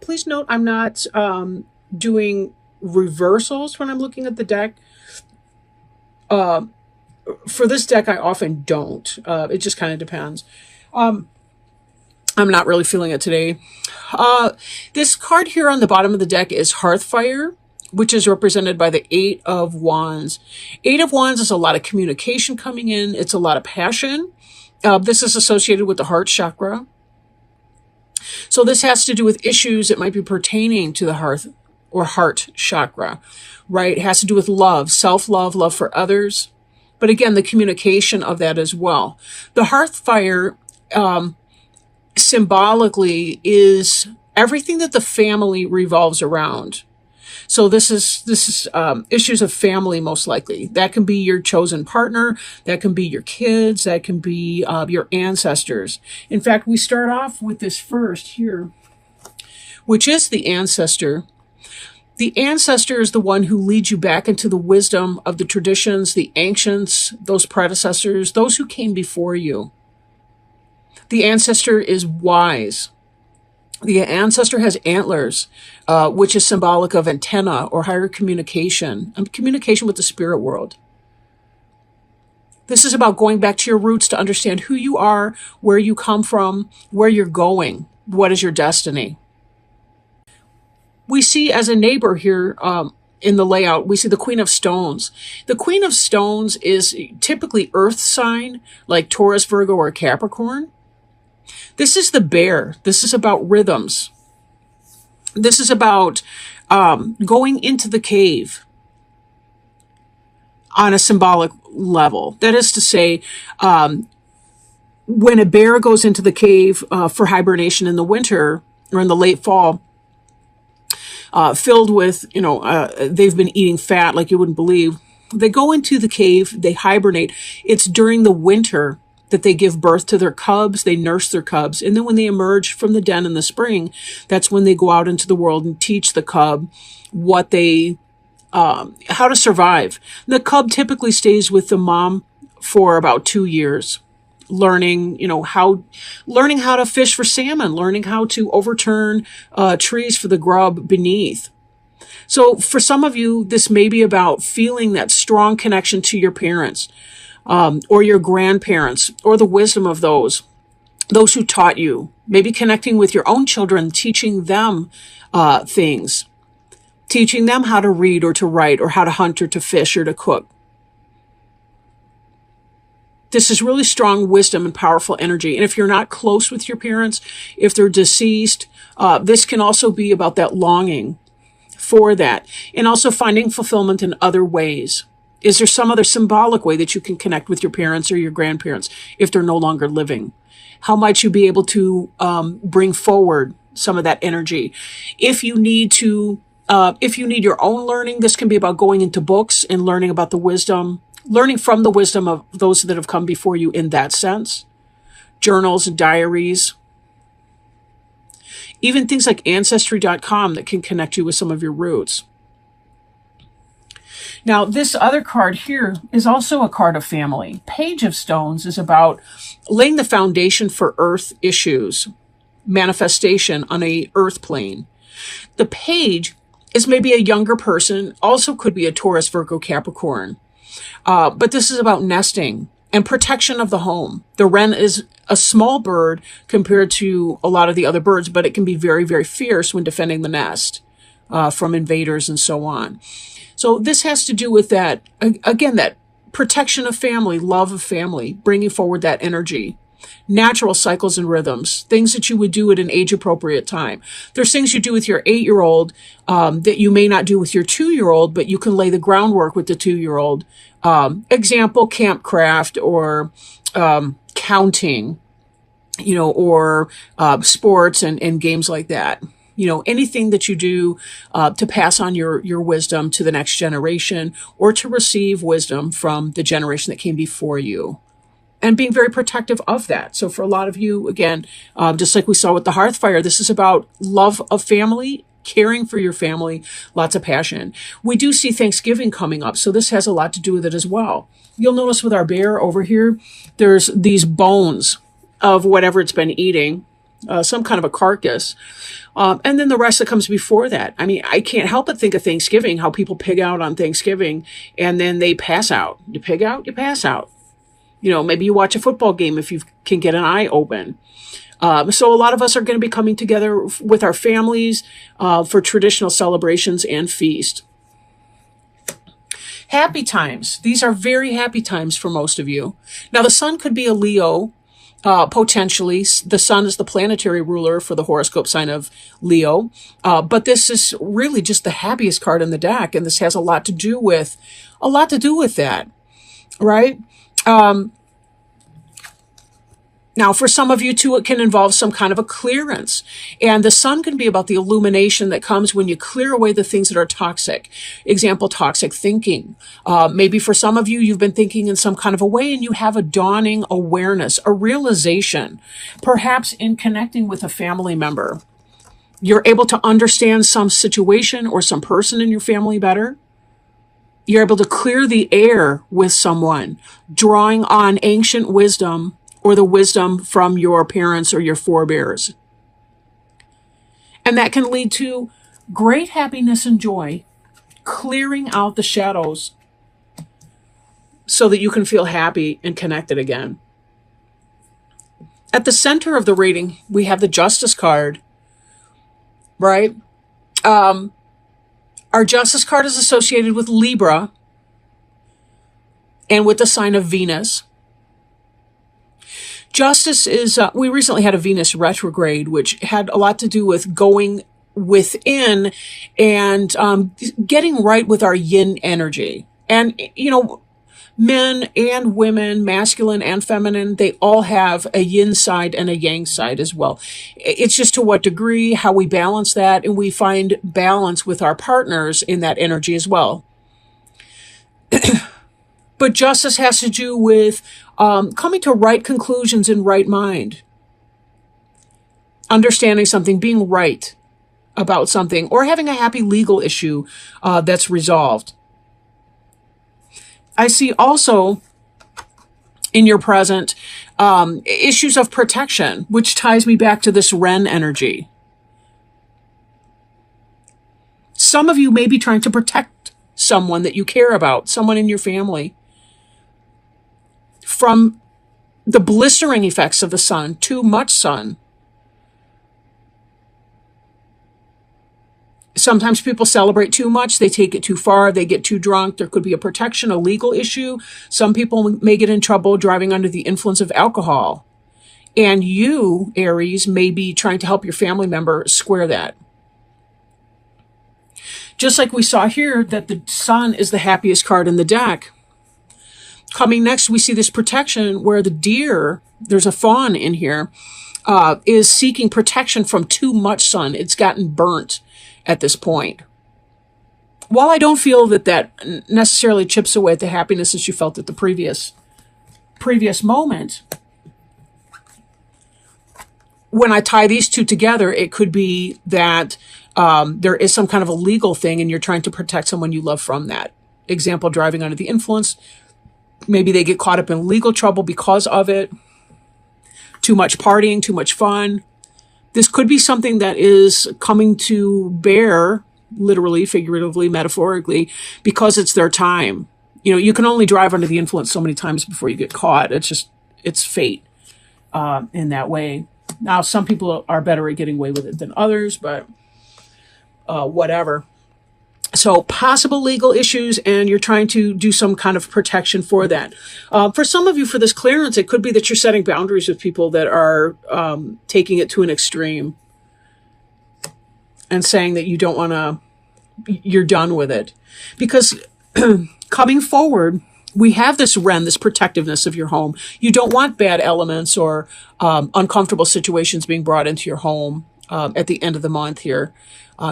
Please note I'm not doing reversals when I'm looking at the deck. Uh, for this deck, I often don't. It just kind of depends. Um, I'm not really feeling it today. This card here on the bottom of the deck is Hearthfire, which is represented by the Eight of Wands. Eight of Wands is a lot of communication coming in. It's a lot of passion. This is associated with the heart chakra. So this has to do with issues that might be pertaining to the hearth or heart chakra, right? It has to do with love, self-love, love for others. But again, the communication of that as well. The hearth fire symbolically is everything that the family revolves around. So this is issues of family, most likely. That can be your chosen partner. That can be your kids. That can be your ancestors. In fact, we start off with this first here, which is the ancestor. The ancestor is the one who leads you back into the wisdom of the traditions, the ancients, those predecessors, those who came before you. The ancestor is wise. The ancestor has antlers, which is symbolic of antenna or higher communication, and communication with the spirit world. This is about going back to your roots to understand who you are, where you come from, where you're going, what is your destiny. We see as a neighbor here in the layout, we see the Queen of Stones. The Queen of Stones is typically earth sign, like Taurus, Virgo, or Capricorn. This is the bear. This is about rhythms. This is about going into the cave on a symbolic level. That is to say, when a bear goes into the cave for hibernation in the winter or in the late fall, filled with, they've been eating fat like you wouldn't believe. They go into the cave, they hibernate. It's during the winter that they give birth to their cubs, they nurse their cubs. And then when they emerge from the den in the spring, that's when they go out into the world and teach the cub what how to survive. The cub typically stays with the mom for about 2 years, learning how to fish for salmon, learning how to overturn trees for the grub beneath. So for some of you, this may be about feeling that strong connection to your parents, or your grandparents, or the wisdom of those who taught you. Maybe connecting with your own children, teaching them things, teaching them how to read or to write, or how to hunt or to fish or to cook. This is really strong wisdom and powerful energy. And if you're not close with your parents, if they're deceased, this can also be about that longing for that, and also finding fulfillment in other ways. Is there some other symbolic way that you can connect with your parents or your grandparents if they're no longer living? How might you be able to bring forward some of that energy? If you need your own learning, this can be about going into books and learning about the wisdom, learning from the wisdom of those that have come before you in that sense. Journals and diaries. Even things like Ancestry.com that can connect you with some of your roots. Now, this other card here is also a card of family. Page of Stones is about laying the foundation for earth issues, manifestation on a earth plane. The page is maybe a younger person, also could be a Taurus, Virgo, Capricorn. But this is about nesting and protection of the home. The wren is a small bird compared to a lot of the other birds, but it can be very, very fierce when defending the nest from invaders and so on. So this has to do with that, again, that protection of family, love of family, bringing forward that energy, natural cycles and rhythms, things that you would do at an age-appropriate time. There's things you do with your 8-year-old that you may not do with your 2-year-old, but you can lay the groundwork with the 2-year-old. Example, camp craft or counting, or sports and games like that. Anything that you do to pass on your wisdom to the next generation or to receive wisdom from the generation that came before you, and being very protective of that. So for a lot of you, again, just like we saw with the hearth fire, this is about love of family, caring for your family, lots of passion. We do see Thanksgiving coming up, so this has a lot to do with it as well. You'll notice with our bear over here, there's these bones of whatever it's been eating. some kind of a carcass. And then the rest that comes before that. I mean, I can't help but think of Thanksgiving, how people pig out on Thanksgiving and then they pass out. You pig out, you pass out. You know, maybe you watch a football game if you can get an eye open. So a lot of us are going to be coming together with our families for traditional celebrations and feast. Happy times. These are very happy times for most of you. Now, the sun could be a Leo, potentially. The sun is the planetary ruler for the horoscope sign of Leo. But this is really just the happiest card in the deck. And this has a lot to do with that, right? Now, for some of you too, it can involve some kind of a clearance. And the sun can be about the illumination that comes when you clear away the things that are toxic. Example, toxic thinking. Maybe for some of you, you've been thinking in some kind of a way and you have a dawning awareness, a realization, perhaps in connecting with a family member. You're able to understand some situation or some person in your family better. You're able to clear the air with someone, drawing on ancient wisdom or the wisdom from your parents or your forebears. And that can lead to great happiness and joy, clearing out the shadows so that you can feel happy and connected again. At the center of the reading, we have the Justice card, right? Our Justice card is associated with Libra and with the sign of Venus. Justice is, we recently had a Venus retrograde, which had a lot to do with going within and getting right with our yin energy. And, you know, men and women, masculine and feminine, they all have a yin side and a yang side as well. It's just to what degree, how we balance that, and we find balance with our partners in that energy as well. But justice has to do with coming to right conclusions in right mind. Understanding something, being right about something, or having a happy legal issue that's resolved. I see also in your present issues of protection, which ties me back to this Ren energy. Some of you may be trying to protect someone that you care about, someone in your family, from the blistering effects of the sun, too much sun. Sometimes people celebrate too much. They take it too far. They get too drunk. There could be a protection, a legal issue. Some people may get in trouble driving under the influence of alcohol. And you, Aries, may be trying to help your family member square that. Just like we saw here that the sun is the happiest card in the deck. Coming next, we see this protection where the deer, there's a fawn in here, is seeking protection from too much sun. It's gotten burnt at this point. While I don't feel that that necessarily chips away at the happiness that you felt at the previous moment, when I tie these two together, it could be that there is some kind of a legal thing and you're trying to protect someone you love from that. Example, driving under the influence. Maybe they get caught up in legal trouble because of it. Too much partying, too much fun. This could be something that is coming to bear, literally, figuratively, metaphorically, because it's their time. You know, you can only drive under the influence so many times before you get caught. It's fate in that way. Now, some people are better at getting away with it than others, but whatever. So possible legal issues, and you're trying to do some kind of protection for that. For some of you, for this clearance, it could be that you're setting boundaries with people that are taking it to an extreme and saying that you don't want to, you're done with it. Because coming forward, we have this Ren, this protectiveness of your home. You don't want bad elements or uncomfortable situations being brought into your home at the end of the month here,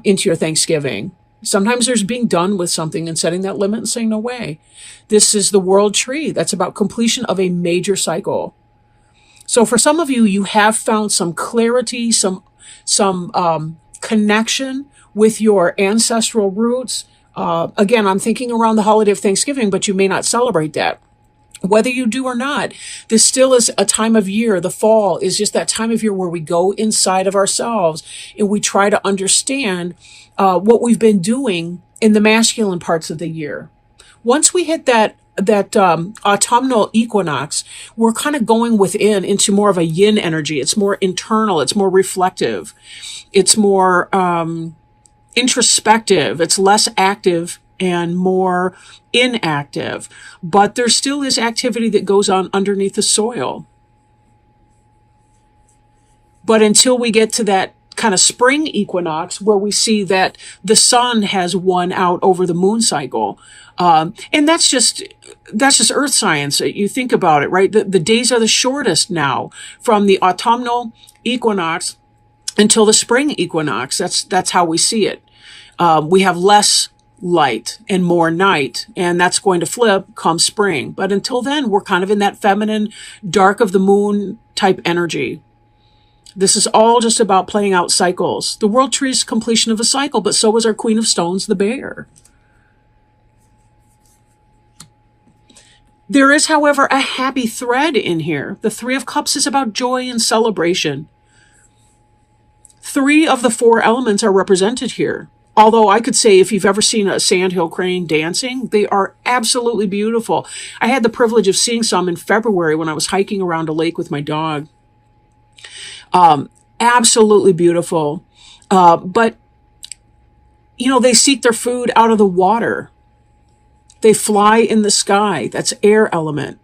into your Thanksgiving. Sometimes there's being done with something and setting that limit and saying, no way. This is the world tree. That's about completion of a major cycle. So for some of you, you have found some clarity, some connection with your ancestral roots. Again, I'm thinking around the holiday of Thanksgiving, but you may not celebrate that. Whether you do or not, this still is a time of year. The fall is just that time of year where we go inside of ourselves and we try to understand what we've been doing in the masculine parts of the year. Once we hit that autumnal equinox, we're kind of going within into more of a yin energy. It's more internal. It's more reflective. It's more introspective. It's less active and more inactive, but there still is activity that goes on underneath the soil. But until we get to that kind of spring equinox where we see that the sun has won out over the moon cycle, and that's just earth science. You think about it, right? The days are the shortest now from the autumnal equinox until the spring equinox. That's how we see it. We have less light and more night, and that's going to flip come spring. But until then, we're kind of in that feminine, dark of the moon type energy. This is all just about playing out cycles. The world tree is completion of a cycle, but so is our Queen of Stones, the bear. There is, however, a happy thread in here. The Three of Cups is about joy and celebration. 3 of the 4 elements are represented here. Although I could say if you've ever seen a sandhill crane dancing, they are absolutely beautiful. I had the privilege of seeing some in February when I was hiking around a lake with my dog. Absolutely beautiful. But, you know, they seek their food out of the water. They fly in the sky. That's air element.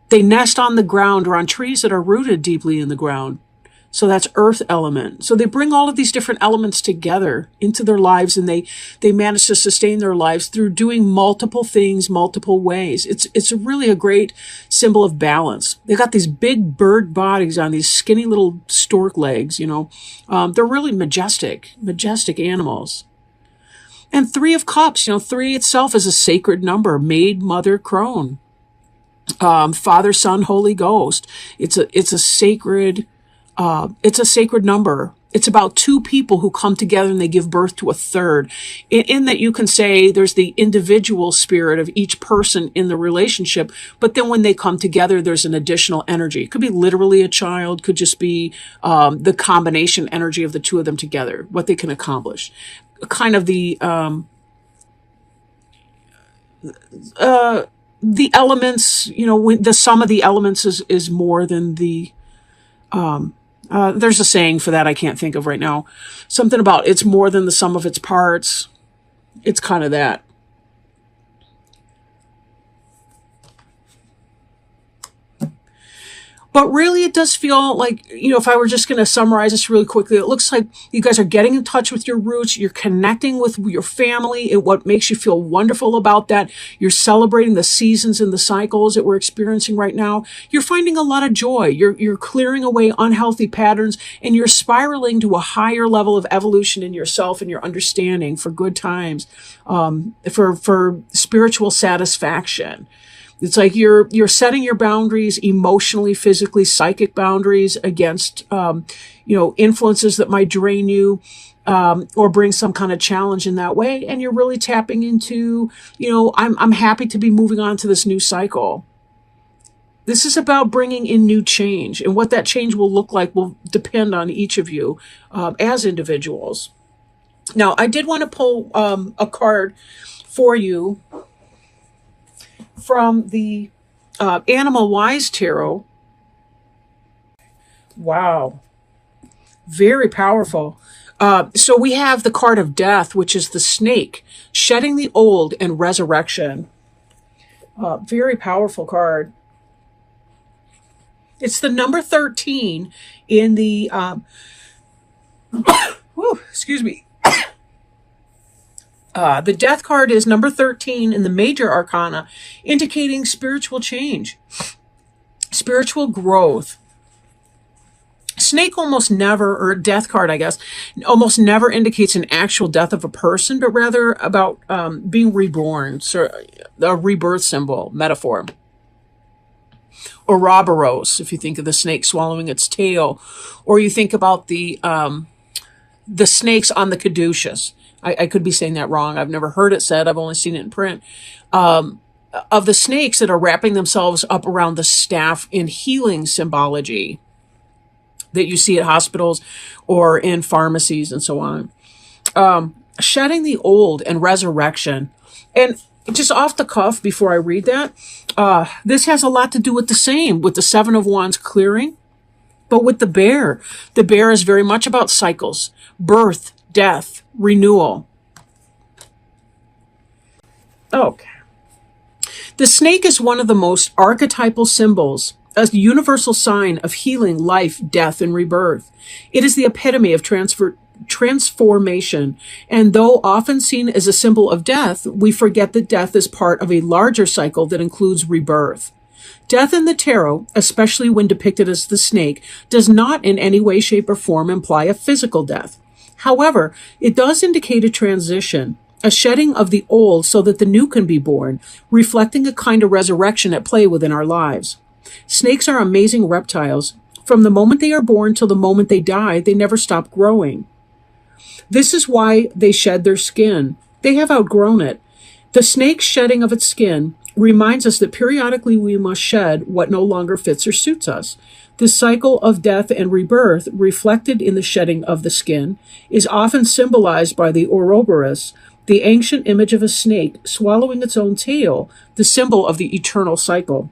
They nest on the ground or on trees that are rooted deeply in the ground. So that's earth element. So they bring all of these different elements together into their lives, and they manage to sustain their lives through doing multiple things, multiple ways. It's really a great symbol of balance. They got these big bird bodies on these skinny little stork legs, you know. They're really majestic animals. And 3 of Cups, you know, 3 itself is a sacred number. Maid, mother, crone. Father, Son, Holy Ghost. It's a sacred number. It's about 2 people who come together and they give birth to a third. In that you can say there's the individual spirit of each person in the relationship, but then when they come together, there's an additional energy. It could be literally a child, could just be the combination energy of the 2 of them together, what they can accomplish. Kind of the elements, you know, the sum of the elements is more than the there's a saying for that I can't think of right now. Something about it's more than the sum of its parts. It's kind of that. But really, it does feel like, you know, if I were just going to summarize this really quickly, it looks like you guys are getting in touch with your roots. You're connecting with your family and what makes you feel wonderful about that. You're celebrating the seasons and the cycles that we're experiencing right now. You're finding a lot of joy. You're clearing away unhealthy patterns, and you're spiraling to a higher level of evolution in yourself and your understanding for good times, for spiritual satisfaction. It's like you're setting your boundaries emotionally, physically, psychic boundaries against, influences that might drain you, or bring some kind of challenge in that way. And you're really tapping into, I'm happy to be moving on to this new cycle. This is about bringing in new change, and what that change will look like will depend on each of you, as individuals. Now, I did want to pull, a card for you from the Animal Wise Tarot. Wow. Very powerful. So we have the card of death, which is the snake, shedding the old and resurrection. Very powerful card. It's the number 13 in the, excuse me. The death card is number 13 in the major arcana, indicating spiritual change, spiritual growth. Snake almost never, or death card, I guess, almost never indicates an actual death of a person, but rather about being reborn, so a rebirth symbol, metaphor. Ouroboros, if you think of the snake swallowing its tail, or you think about the snakes on the caduceus. I could be saying that wrong. I've never heard it said. I've only seen it in print. of the snakes that are wrapping themselves up around the staff in healing symbology that you see at hospitals or in pharmacies and so on. Shedding the old and resurrection. And just off the cuff, before I read that, this has a lot to do with the same, with the Seven of Wands clearing, but with the bear. The bear is very much about cycles, birth, death, renewal. Okay. The snake is one of the most archetypal symbols, a universal sign of healing, life, death, and rebirth. It is the epitome of transformation, and though often seen as a symbol of death, we forget that death is part of a larger cycle that includes rebirth. Death in the tarot, especially when depicted as the snake, does not in any way, shape, or form imply a physical death. However, it does indicate a transition, a shedding of the old so that the new can be born, reflecting a kind of resurrection at play within our lives. Snakes are amazing reptiles. From the moment they are born till the moment they die, they never stop growing. This is why they shed their skin. They have outgrown it. The snake's shedding of its skin reminds us that periodically we must shed what no longer fits or suits us. This cycle of death and rebirth, reflected in the shedding of the skin, is often symbolized by the Ouroboros, the ancient image of a snake swallowing its own tail, the symbol of the eternal cycle.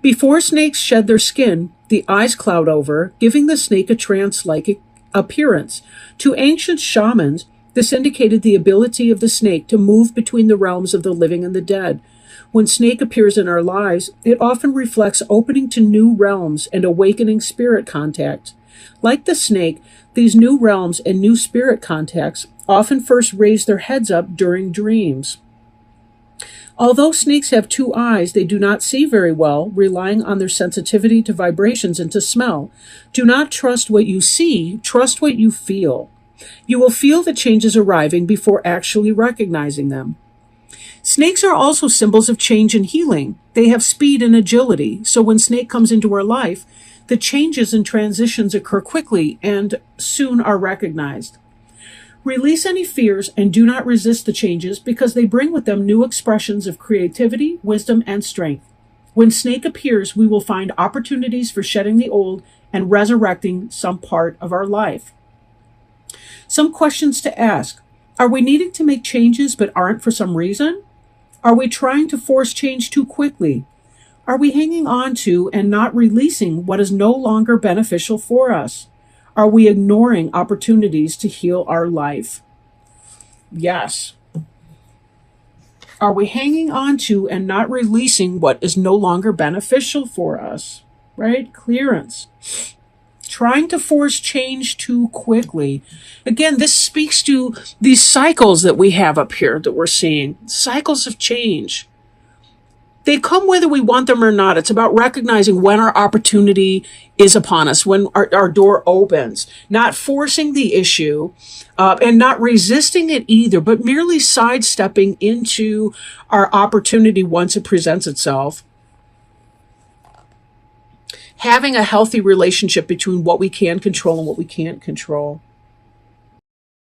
Before snakes shed their skin, the eyes cloud over, giving the snake a trance-like appearance. To ancient shamans, this indicated the ability of the snake to move between the realms of the living and the dead. When snake appears in our lives, it often reflects opening to new realms and awakening spirit contact. Like the snake, these new realms and new spirit contacts often first raise their heads up during dreams. Although snakes have two eyes, they do not see very well, relying on their sensitivity to vibrations and to smell. Do not trust what you see, trust what you feel. You will feel the changes arriving before actually recognizing them. Snakes are also symbols of change and healing. They have speed and agility, so when snake comes into our life, the changes and transitions occur quickly and soon are recognized. Release any fears and do not resist the changes because they bring with them new expressions of creativity, wisdom, and strength. When snake appears, we will find opportunities for shedding the old and resurrecting some part of our life. Some questions to ask. Are we needing to make changes but aren't for some reason? Are we trying to force change too quickly? Are we hanging on to and not releasing what is no longer beneficial for us? Are we ignoring opportunities to heal our life? Yes. Are we hanging on to and not releasing what is no longer beneficial for us? Right? Clearance. Trying to force change too quickly. Again, this speaks to these cycles that we have up here that we're seeing. Cycles of change. They come whether we want them or not. It's about recognizing when our opportunity is upon us, when our door opens, not forcing the issue and not resisting it either, but merely sidestepping into our opportunity once it presents itself. Having a healthy relationship between what we can control and what we can't control.